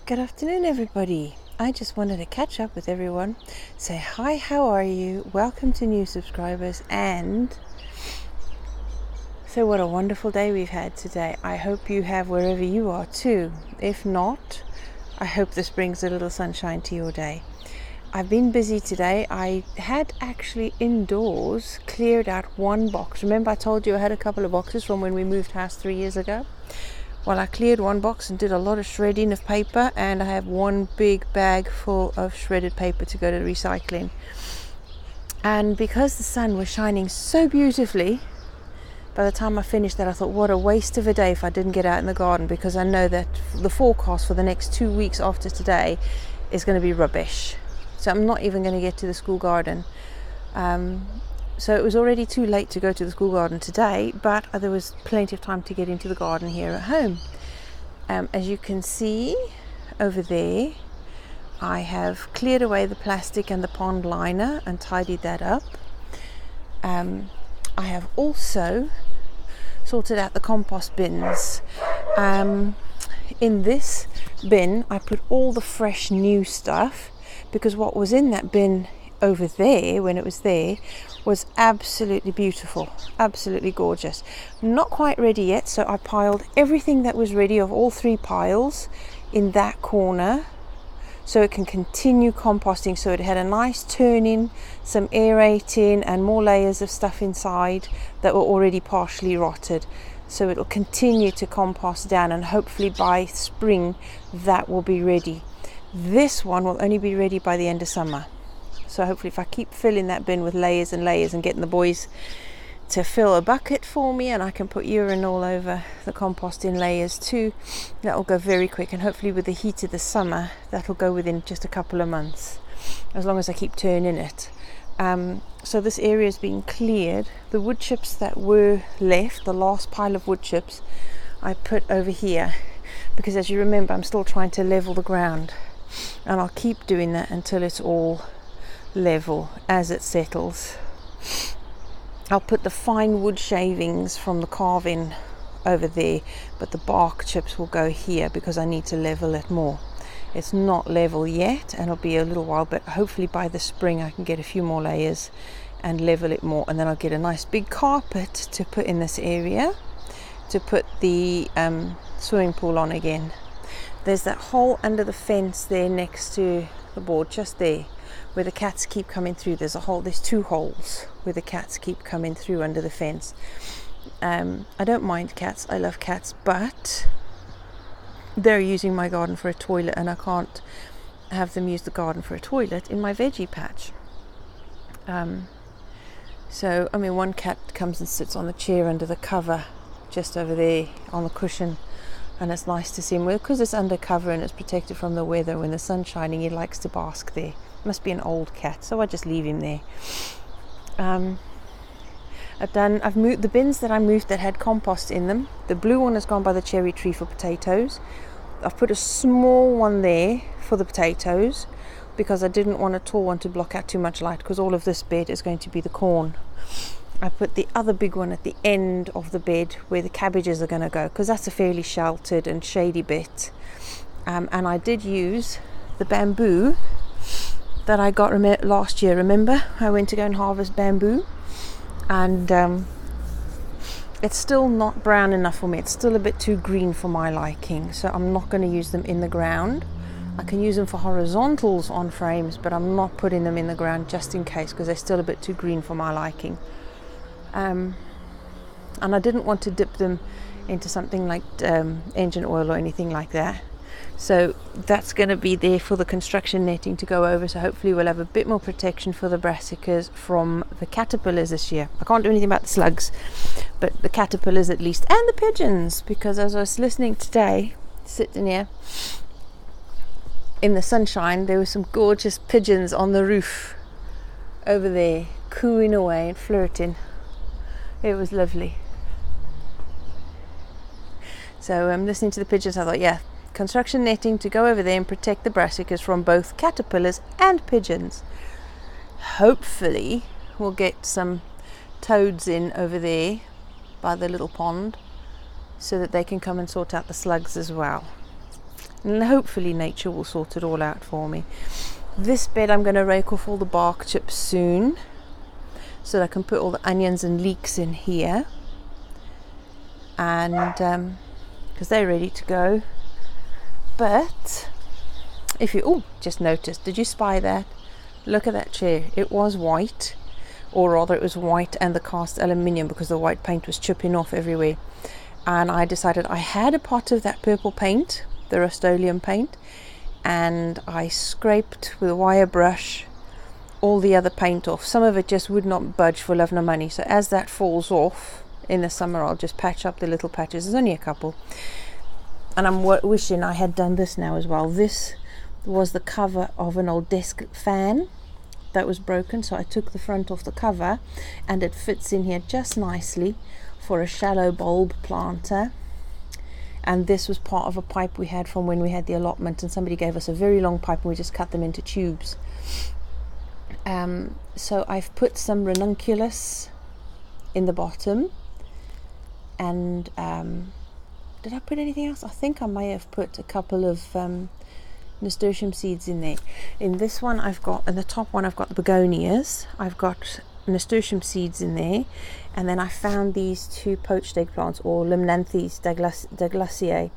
Good afternoon, everybody. I just wanted to catch up with everyone, say hi, how are you, welcome to new subscribers, and so what a wonderful day we've had today. I hope you have wherever you are too. If not, I hope this brings a little sunshine to your day. I've been busy today. I had actually indoors cleared out one box. Remember I told you I had a couple of boxes from when we moved house 3 years ago? Well, I cleared one box and did a lot of shredding of paper, and I have one big bag full of shredded paper to go to recycling. And because the sun was shining so beautifully, by the time I finished that, I thought, what a waste of a day if I didn't get out in the garden, because I know that the forecast for the next 2 weeks after today is going to be rubbish. So I'm not even going to get to the school garden. So it was already too late to go to the school garden today, but there was plenty of time to get into the garden here at home. As you can see over there, I have cleared away the plastic and the pond liner and tidied that up. I have also sorted out the compost bins. In this bin, I put all the fresh new stuff, because what was in that bin over there when it was there was absolutely beautiful, absolutely gorgeous. Not quite ready yet, so I piled everything that was ready of all 3 piles in that corner so it can continue composting. So it had a nice turning, some aerating, and more layers of stuff inside that were already partially rotted. So it'll continue to compost down, and hopefully by spring that will be ready. This one will only be ready by the end of summer. So hopefully if I keep filling that bin with layers and layers and getting the boys to fill a bucket for me, and I can put urine all over the compost in layers too, that will go very quick. And hopefully with the heat of the summer, that'll go within just a couple of months, as long as I keep turning it. So this area is being cleared. The wood chips that were left, the last pile of wood chips, I put over here, because as you remember, I'm still trying to level the ground, and I'll keep doing that until it's all level. As it settles, I'll put the fine wood shavings from the carving over there, but the bark chips will go here because I need to level it more. It's not level yet, and it'll be a little while, but hopefully by the spring I can get a few more layers and level it more, and then I'll get a nice big carpet to put in this area to put the swimming pool on again. There's that hole under the fence there next to the board, just there, where the cats keep coming through. There's 2 holes where the cats keep coming through under the fence. I don't mind cats, I love cats, but they're using my garden for a toilet, and I can't have them use the garden for a toilet in my veggie patch. So, one cat comes and sits on the chair under the cover just over there on the cushion, and it's nice to see him, because it's under cover and it's protected from the weather. When the sun's shining, he likes to bask there. Must be an old cat, so I just leave him there. I've moved the bins that I moved that had compost in them. The blue one has gone by the cherry tree for potatoes. I've put a small one there for the potatoes because I didn't want a tall one to block out too much light, because all of this bed is going to be the corn. I put the other big one at the end of the bed where the cabbages are going to go, because that's a fairly sheltered and shady bit. And I did use the bamboo that I got last year. Remember, I went to go and harvest bamboo, and it's still not brown enough for me. It's still a bit too green for my liking, so I'm not going to use them in the ground. I can use them for horizontals on frames, but I'm not putting them in the ground just in case, because they're still a bit too green for my liking. And I didn't want to dip them into something like engine oil or anything like that. So that's going to be there for the construction netting to go over. So hopefully we'll have a bit more protection for the brassicas from the caterpillars this year. I can't do anything about the slugs, but the caterpillars at least, and the pigeons, because as I was listening today, sitting here in the sunshine, there were some gorgeous pigeons on the roof over there, cooing away and flirting. It was lovely. So I'm listening to the pigeons. I thought, yeah, construction netting to go over there and protect the brassicas from both caterpillars and pigeons. Hopefully we'll get some toads in over there by the little pond, so that they can come and sort out the slugs as well. and hopefully nature will sort it all out for me. This bed I'm going to rake off all the bark chips soon, so that I can put all the onions and leeks in here, and because they're ready to go. But if you just noticed, did you spy that? Look at that chair. It was white, or rather it was white and the cast aluminium, because the white paint was chipping off everywhere. And I decided I had a pot of that purple paint, the Rust-Oleum paint, and I scraped with a wire brush all the other paint off. Some of it just would not budge for love nor money, so as that falls off in the summer, I'll just patch up the little patches. There's only a couple. And I'm wishing I had done this now as well. This was the cover of an old desk fan that was broken, so I took the front off the cover, and it fits in here just nicely for a shallow bulb planter. And this was part of a pipe we had from when we had the allotment, and somebody gave us a very long pipe and we just cut them into tubes. So I've put some ranunculus in the bottom, and did I put anything else? I think I may have put a couple of nasturtium seeds in there. In this one I've got, in the top one I've got the begonias, I've got nasturtium seeds in there, and then I found these two poached egg plants, or Limnanthes douglasii.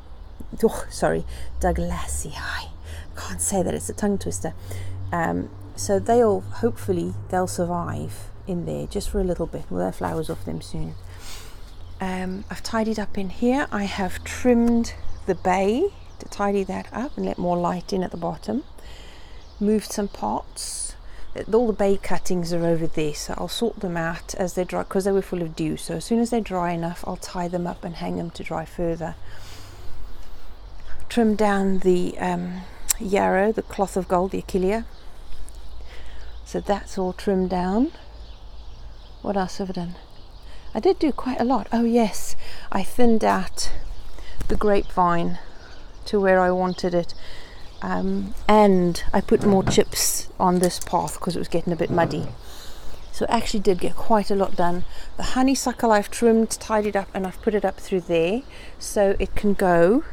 Douglasii. Can't say that, it's a tongue twister. So hopefully they'll survive in there just for a little bit. We'll have flowers off them soon. I've tidied up in here. I have trimmed the bay to tidy that up and let more light in at the bottom. Moved some pots. All the bay cuttings are over there, so I'll sort them out as they dry, because they were full of dew. So as soon as they're dry enough, I'll tie them up and hang them to dry further. Trim down the yarrow, the cloth of gold, the achillea. So that's all trimmed down. What else have I done? I did do quite a lot. Oh yes, I thinned out the grapevine to where I wanted it, and I put more chips on this path because it was getting a bit muddy. So I actually did get quite a lot done. The honeysuckle I've trimmed, tidied up, and I've put it up through there so it can go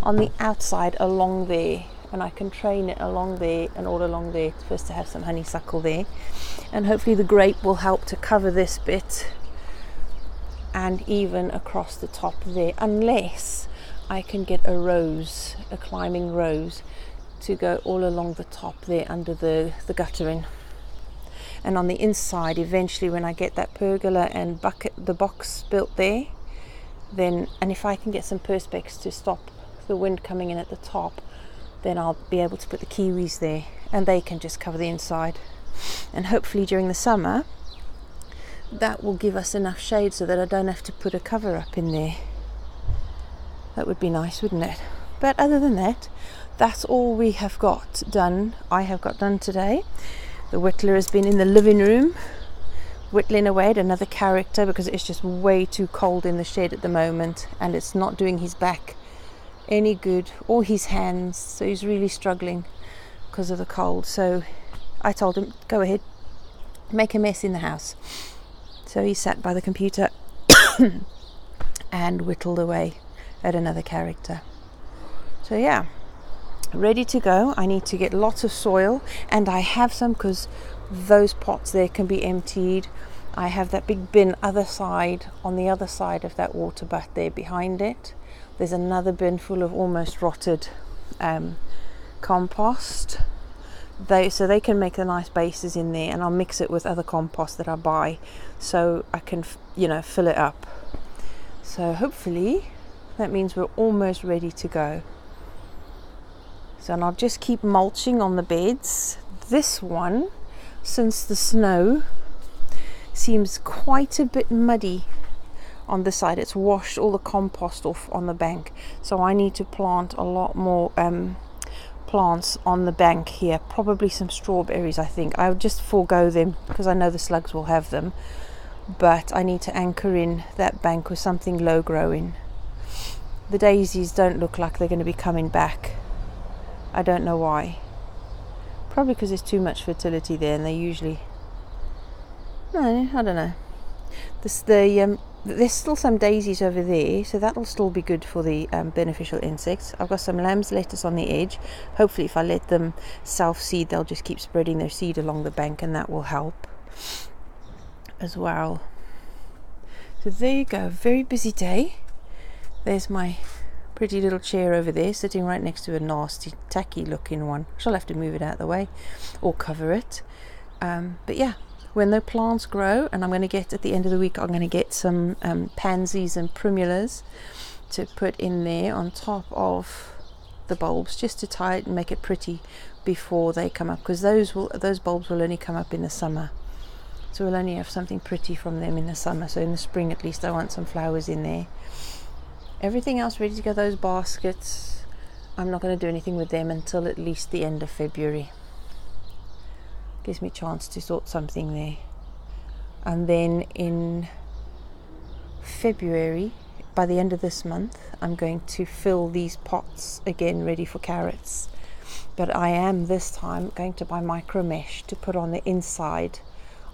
on the outside along there, and I can train it along there and all along there. It's supposed to have some honeysuckle there, and hopefully the grape will help to cover this bit and even across the top there, unless I can get a rose, a climbing rose, to go all along the top there under the guttering. And on the inside, eventually when I get that pergola and the box built there, then, and if I can get some perspex to stop the wind coming in at the top, then I'll be able to put the kiwis there, and they can just cover the inside. And hopefully during the summer that will give us enough shade so that I don't have to put a cover up in there. That would be nice, wouldn't it? But other than that, that's all we have got done. I have got done today. The whittler has been in the living room whittling away at another character, because it's just way too cold in the shed at the moment, and it's not doing his back any good, or his hands, so he's really struggling because of the cold. So I told him, go ahead, make a mess in the house. So he sat by the computer and whittled away at another character. So yeah, ready to go. I need to get lots of soil, and I have some, because those pots there can be emptied. I have that big bin on the other side of that water butt there behind it. There's another bin full of almost rotted compost. So they can make the nice bases in there, and I'll mix it with other compost that I buy, so I can fill it up. So hopefully that means we're almost ready to go. So, and I'll just keep mulching on the beds. This one, since the snow, seems quite a bit muddy on the side. It's washed all the compost off on the bank, so I need to plant a lot more plants on the bank here. Probably some strawberries. I think I would just forego them because I know the slugs will have them, but I need to anchor in that bank with something low growing. The daisies don't look like they're going to be coming back. I don't know why. Probably because there's too much fertility there, and they usually, no, I don't know. The There's still some daisies over there, so that'll still be good for the beneficial insects. I've got some lamb's lettuce on the edge. Hopefully if I let them self-seed, they'll just keep spreading their seed along the bank, and that will help as well. So there you go, very busy day. There's my pretty little chair over there, sitting right next to a nasty, tacky looking one. She'll have to move it out of the way or cover it. But yeah, when the plants grow, and I'm going to get, at the end of the week, I'm going to get some pansies and primulas to put in there on top of the bulbs, just to tie it and make it pretty before they come up, because those bulbs will only come up in the summer. So we'll only have something pretty from them in the summer. So in the spring at least I want some flowers in there. Everything else ready to go. Those baskets, I'm not going to do anything with them until at least the end of February. Gives me a chance to sort something there. And then in February, by the end of this month, I'm going to fill these pots again ready for carrots. But I am this time going to buy micro mesh to put on the inside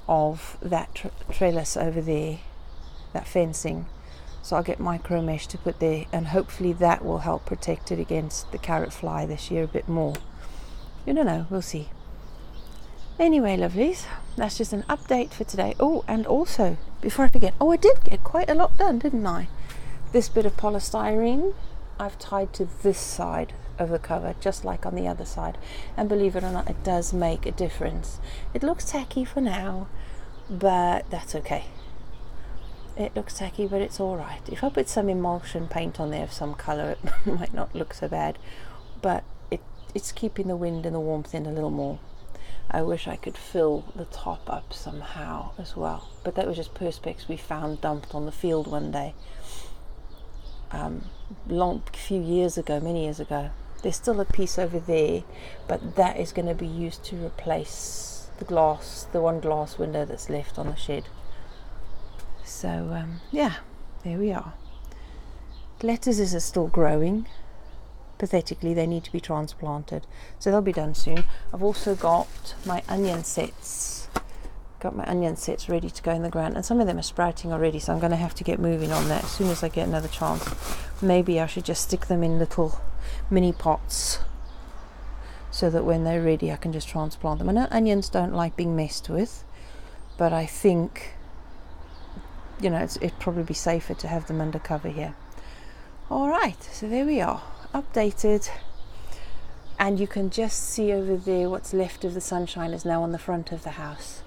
of that trellis over there, that fencing. So I'll get micro mesh to put there, and hopefully that will help protect it against the carrot fly this year a bit more. You don't know, we'll see. Anyway, lovelies, that's just an update for today. Oh, and also, before I forget, I did get quite a lot done, didn't I? This bit of polystyrene I've tied to this side of the cover, just like on the other side, and believe it or not, it does make a difference. It looks tacky for now, but that's okay. It looks tacky, but it's all right. If I put some emulsion paint on there of some color, it might not look so bad, but it's keeping the wind and the warmth in a little more. I wish I could fill the top up somehow as well, but that was just perspex we found dumped on the field one day, many years ago. There's still a piece over there, but that is going to be used to replace the one glass window that's left on the shed. So yeah, there we are. Lettuces are still growing. Pathetically, they need to be transplanted, so they'll be done soon. I've also got my onion sets ready to go in the ground, and some of them are sprouting already, so I'm going to have to get moving on that as soon as I get another chance. Maybe I should just stick them in little mini pots so that when they're ready I can just transplant them. I know onions don't like being messed with, but I think, you know, it'd probably be safer to have them under cover here. All right, so there we are, updated, and you can just see over there what's left of the sunshine is now on the front of the house,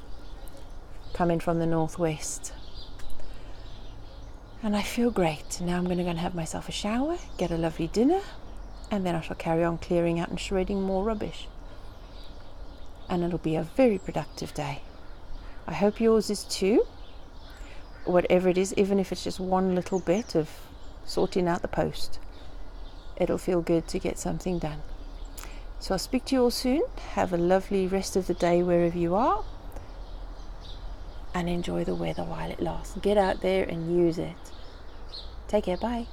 coming from the northwest, and I feel great. Now I'm going to go and have myself a shower, get a lovely dinner, and then I shall carry on clearing out and shredding more rubbish, and it'll be a very productive day. I hope yours is too. Whatever it is, even if it's just one little bit of sorting out the post, it'll feel good to get something done. So I'll speak to you all soon. Have a lovely rest of the day wherever you are, and enjoy the weather while it lasts. Get out there and use it. Take care, bye.